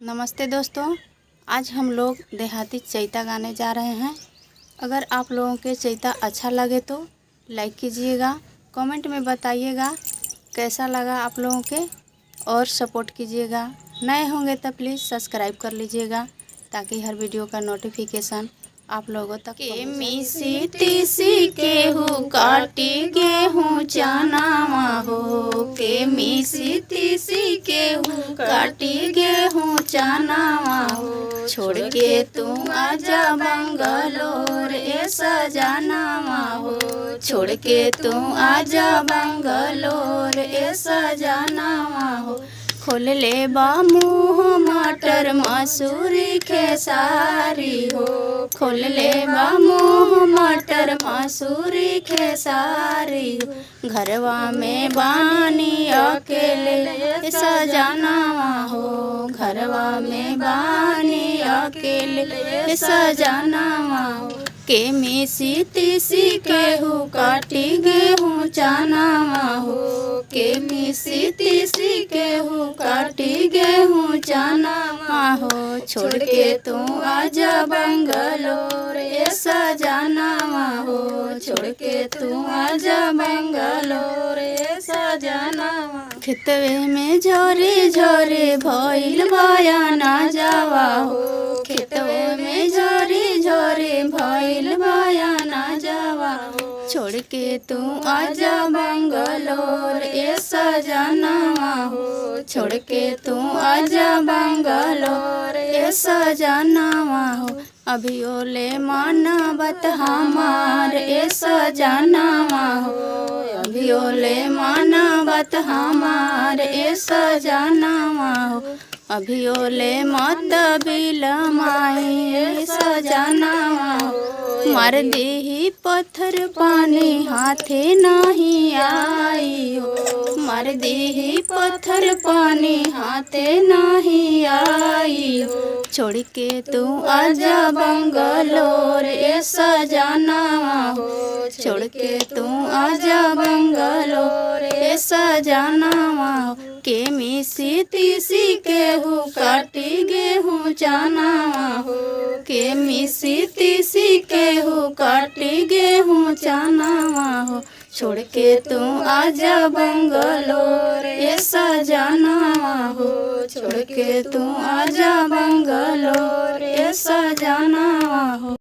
नमस्ते दोस्तों, आज हम लोग देहाती चैता गाने जा रहे हैं। अगर आप लोगों के चैता अच्छा लगे तो लाइक कीजिएगा, कमेंट में बताइएगा कैसा लगा आप लोगों के, और सपोर्ट कीजिएगा। नए होंगे तो प्लीज़ सब्सक्राइब कर लीजिएगा ताकि हर वीडियो का नोटिफिकेशन आप लोगों तक के मिसी तीसी गेहूँ काटी गेहूँ चनावा हो, के मिसी तीसी गेहूँ काटी गेहूँ चनावा हो, छोड़ के तू आजा बंगलोर ए सजनावा हो, छोड़ के तू आजा बंगलोर ए सजनावा हो। खोल ले बा मुँह मटर मसूरी खेसारी हो, खोल ले बा मुँह मटर मसूरी खेसारी हो, घरवा में बानी अकेले सजनावा हो, घरवा में बानी अकेले सजनावा हो, के मिसी तीसी गेहूँ काटी गेहूँ चनावा हो, के मिसी तीसी गेहूँ काटी गेहूँ चनावा हो, छोड़ के तू आजा बंगलोर ए सजनावा हो, छोड़ के तू आजा बंगलोर ए सजनावा। खेतवे में झोरे झोरे भइल बयाना जावा हो, खेतवे में झोरे झोरे भइल बयाना जावा हो, छोड़ के तू आजा बंगलोर ए सजनावा हो, छोड़ के तू आजा बंगलोर ए सजनावा हो। अभी ओले मानवत हमार ए सजनावा हो, अभी ओले मानवत हमार ए सजनावा हो, अभी ओले मत बिलमाई ए सजनावा हो, मार देही पत्थर पानी हाथे नहीं आई हो, मार देही पत्थर पानी हाथे नहीं आई हो, छोड़ के तू आजा बंगलोर ए सजनावा हो, छोड़ के तू आजा बंगलोर ए सजनावा हो, के मिसी तीसी गेहूँ काटी गेहूँ चनावा हो, के मिसी तीसी गेहूँ काटी गेहूँ चनावा हो, छोड़ के तू आजा बंगलोर ए सजनावा हो, छोड़ के तू आजा बंगलोर ए सजनावा हो।